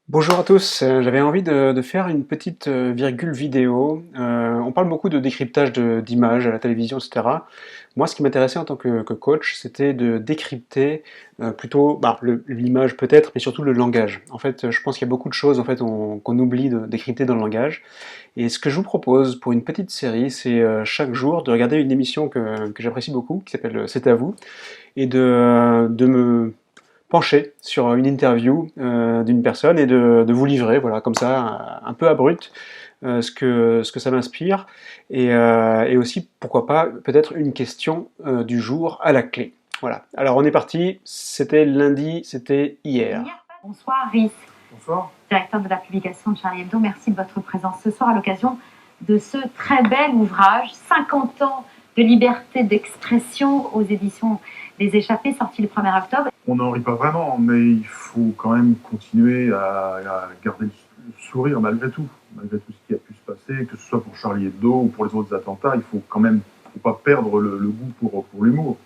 Bonjour à tous, j'avais envie de faire une petite virgule vidéo. On parle beaucoup de décryptage d'images à la télévision, etc. Moi, ce qui m'intéressait en tant que coach, c'était de décrypter plutôt bah, l'image peut-être, mais surtout le langage. En fait, je pense qu'il y a beaucoup de choses en fait, qu'on oublie de décrypter dans le langage. Et ce que je vous propose pour une petite série, c'est chaque jour de regarder une émission que j'apprécie beaucoup, qui s'appelle C'est à vous, et de me pencher sur une interview d'une personne et de vous livrer, voilà, comme ça, un peu abrupt, ce que ça m'inspire, et aussi, pourquoi pas, peut-être une question du jour à la clé. Voilà. Alors on est parti, c'était lundi, c'était hier. Bonsoir Rhys, Bonsoir. directeur de la publication de Charlie Hebdo. Merci de votre présence ce soir à l'occasion de ce très bel ouvrage, 50 ans de liberté d'expression aux éditions Les Échappés, sorti le 1er octobre. On n'en rit pas vraiment, mais il faut quand même continuer à garder le sourire malgré tout ce qui a pu se passer, que ce soit pour Charlie Hebdo ou pour les autres attentats. Il faut quand même pas perdre le goût pour l'humour.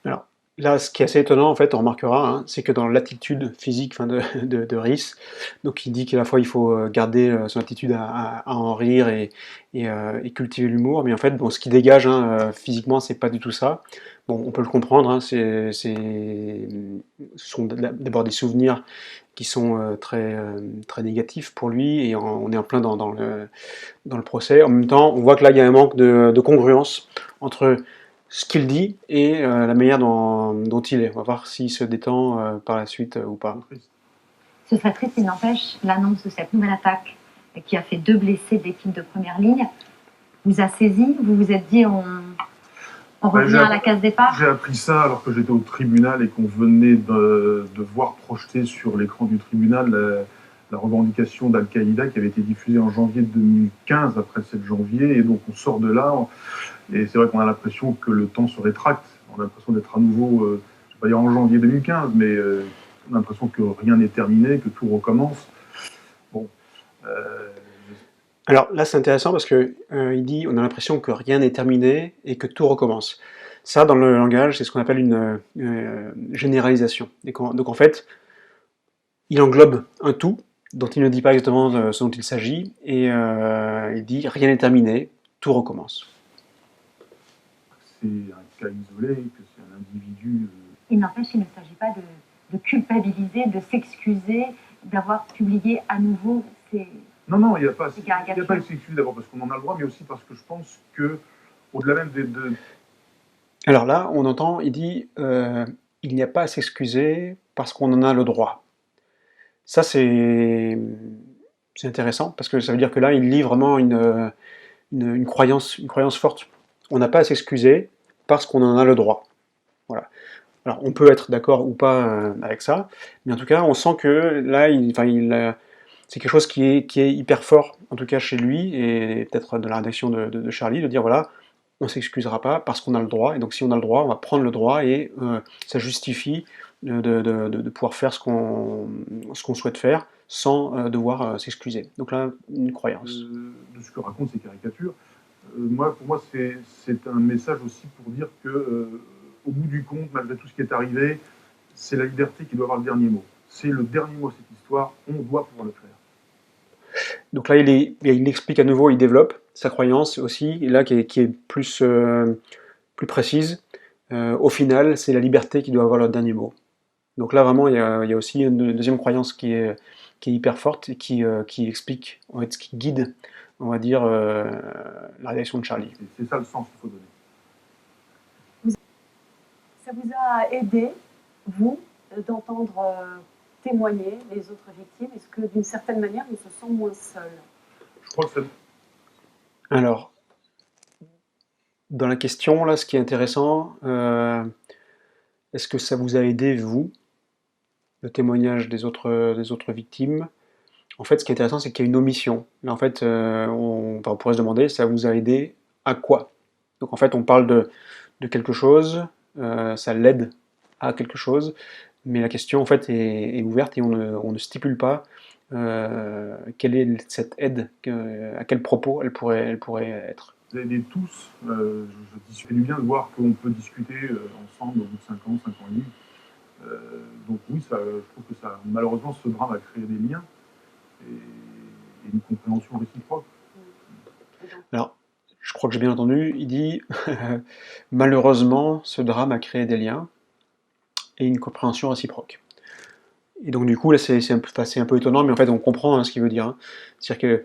Alors, là, ce qui est assez étonnant, en fait, on remarquera, hein, c'est que dans l'attitude physique de Rhys, donc il dit qu'à la fois il faut garder son attitude à en rire et cultiver l'humour, mais en fait, bon, ce qui dégage hein, physiquement, c'est pas du tout ça. Bon, on peut le comprendre, hein, ce sont d'abord des souvenirs qui sont très négatifs pour lui, et on est en plein dans le procès. En même temps, on voit que là, il y a un manque de congruence entre ce qu'il dit et la manière dont il est. On va voir s'il se détend par la suite ou pas. Ce serait triste, il n'empêche, l'annonce de cette nouvelle attaque qui a fait 2 blessés d'équipe de première ligne vous a saisi. Vous vous êtes dit, on revient à la case départ. J'ai appris ça alors que j'étais au tribunal et qu'on venait de voir projeter sur l'écran du tribunal la revendication d'Al-Qaïda qui avait été diffusée en janvier 2015, après le 7 janvier. Et donc on sort de là, et c'est vrai qu'on a l'impression que le temps se rétracte. On a l'impression d'être à nouveau, je ne vais pas dire en janvier 2015, mais on a l'impression que rien n'est terminé, que tout recommence. Bon. Alors là, c'est intéressant parce que il dit on a l'impression que rien n'est terminé et que tout recommence. Ça, dans le langage, c'est ce qu'on appelle une généralisation. Donc en fait, il englobe un tout dont il ne dit pas exactement ce dont il s'agit et il dit rien n'est terminé, tout recommence. C'est un cas isolé, que c'est un individu. Il n'empêche, il ne s'agit pas de culpabiliser, de s'excuser, d'avoir publié à nouveau ces. Non, il n'y a pas de s'excuser d'abord parce qu'on en a le droit, mais aussi parce que je pense que, au-delà même de. Alors là, on entend, il dit il n'y a pas à s'excuser parce qu'on en a le droit. Ça, c'est intéressant parce que ça veut dire que là, il lit vraiment une croyance forte. On n'a pas à s'excuser parce qu'on en a le droit. Voilà. Alors, on peut être d'accord ou pas avec ça, mais en tout cas, on sent que là, c'est quelque chose qui est hyper fort, en tout cas chez lui, et peut-être de la rédaction de Charlie, de dire voilà, on ne s'excusera pas parce qu'on a le droit, et donc si on a le droit, on va prendre le droit, et ça justifie de pouvoir faire ce qu'on souhaite faire sans devoir s'excuser. Donc là, une croyance. De ce que racontent ces caricatures. Pour moi, c'est un message aussi pour dire que, au bout du compte, malgré tout ce qui est arrivé, c'est la liberté qui doit avoir le dernier mot. C'est le dernier mot de cette histoire, on doit pouvoir le faire. Donc là, il explique à nouveau, il développe sa croyance aussi, et là qui est plus précise. Au final, c'est la liberté qui doit avoir le dernier mot. Donc là, vraiment, il y a aussi une deuxième croyance qui est hyper forte et qui explique, en fait, ce qui guide, on va dire, la réaction de Charlie. C'est ça le sens qu'il faut donner. Ça vous a aidé, vous, d'entendre témoigner les autres victimes? Est-ce que d'une certaine manière, ils se sentent moins seuls? Je crois que ça. Alors, dans la question, là, ce qui est intéressant, est-ce que ça vous a aidé, vous, le témoignage des autres victimes? En fait, ce qui est intéressant, c'est qu'il y a une omission. Là, en fait, on pourrait se demander, ça vous a aidé à quoi? Donc en fait, on parle de quelque chose, ça l'aide à quelque chose, mais la question en fait est ouverte et on ne stipule pas quelle est cette aide, à quel propos elle pourrait être. Vous aidez tous, je dis, c'est du bien de voir qu'on peut discuter ensemble au bout de 5 ans et demi. Donc oui, je trouve que malheureusement, ce drame a créé des liens et une compréhension réciproque. Alors, je crois que j'ai bien entendu, il dit malheureusement, ce drame a créé des liens et une compréhension réciproque. Et donc du coup, là, c'est un peu étonnant, mais en fait, on comprend hein, ce qu'il veut dire. Hein. C'est-à-dire que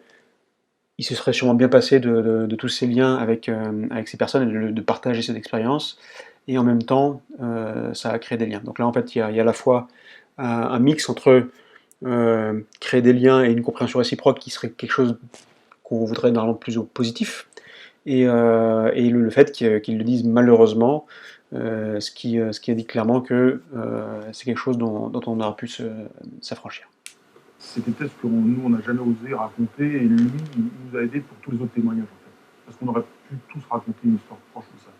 il se serait sûrement bien passé de tous ces liens avec ces personnes et de partager cette expérience, et en même temps, ça a créé des liens. Donc là, en fait, il y a à la fois un mix entre créer des liens et une compréhension réciproque qui serait quelque chose qu'on voudrait normalement plus au positif, et le fait qu'ils le disent malheureusement, ce qui indique clairement que c'est quelque chose dont on aura pu s'affranchir. C'était peut-être ce que nous, on n'a jamais osé raconter, et lui, il nous a aidés pour tous les autres témoignages, en fait. Parce qu'on aurait pu tous raconter une histoire proche de ça.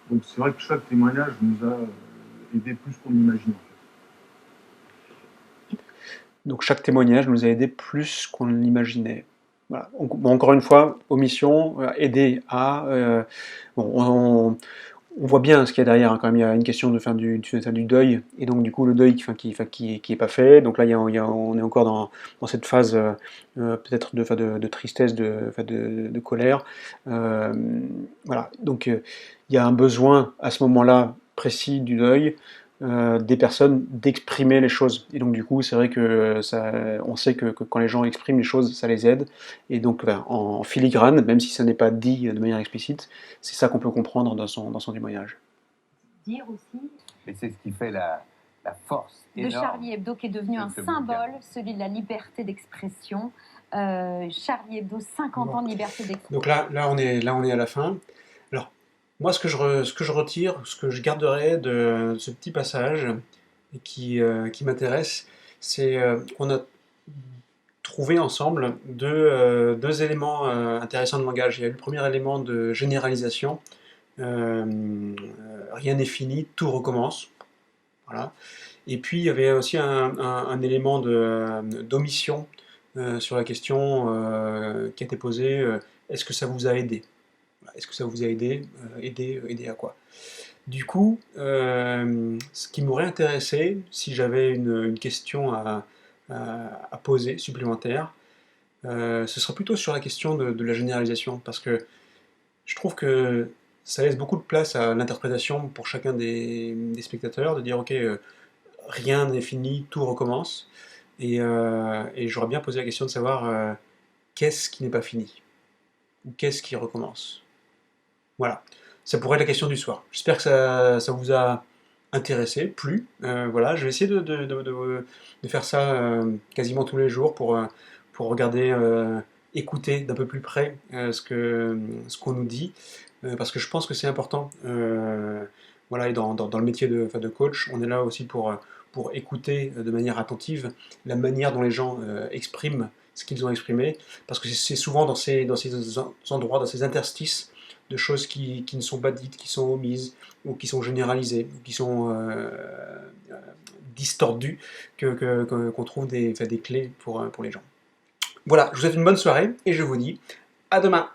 Donc c'est vrai que chaque témoignage nous a aidés plus qu'on l'imagine, en fait. Donc chaque témoignage nous a aidés plus qu'on l'imaginait. Voilà. Encore une fois, omission, aider à... bon, on voit bien ce qu'il y a derrière, hein, quand même, il y a une question de faire du deuil, et donc du coup le deuil qui est pas fait, donc là on est encore dans cette phase peut-être de tristesse, de colère. Voilà, donc il y a un besoin à ce moment-là précis du deuil des personnes d'exprimer les choses. Et donc du coup, c'est vrai que on sait que quand les gens expriment les choses, ça les aide. Et donc en filigrane, même si ça n'est pas dit de manière explicite, c'est ça qu'on peut comprendre dans son témoignage. Dire aussi. Et c'est ce qui fait la force de Charlie Hebdo, qui est devenu un symbole, celui de la liberté d'expression. Charlie Hebdo, 50 ans de liberté d'expression. Donc là on est à la fin. Alors moi, ce que je retire, ce que je garderai de ce petit passage et qui m'intéresse, c'est qu'on a trouvé ensemble deux éléments intéressants de langage. Il y a eu le premier élément de généralisation. Rien n'est fini, tout recommence. Voilà. Et puis il y avait aussi un élément d'omission sur la question qui a été posée, est-ce que ça vous a aidé? Est-ce que ça vous a aidé? Aider à quoi? Du coup, ce qui m'aurait intéressé, si j'avais une question à poser supplémentaire, ce serait plutôt sur la question de la généralisation, parce que je trouve que ça laisse beaucoup de place à l'interprétation pour chacun des spectateurs, de dire ok, rien n'est fini, tout recommence, et j'aurais bien posé la question de savoir qu'est-ce qui n'est pas fini, ou qu'est-ce qui recommence. Voilà, ça pourrait être la question du soir. J'espère que ça vous a intéressé, plu. Voilà, je vais essayer de faire ça quasiment tous les jours pour regarder, écouter d'un peu plus près ce qu'on nous dit, parce que je pense que c'est important. Voilà, et dans le métier de coach, on est là aussi pour écouter de manière attentive la manière dont les gens expriment ce qu'ils ont exprimé, parce que c'est souvent dans ces endroits, dans ces interstices, de choses qui ne sont pas dites, qui sont omises, ou qui sont généralisées, ou qui sont distordues, qu'on trouve des clés pour les gens. Voilà, je vous souhaite une bonne soirée, et je vous dis à demain.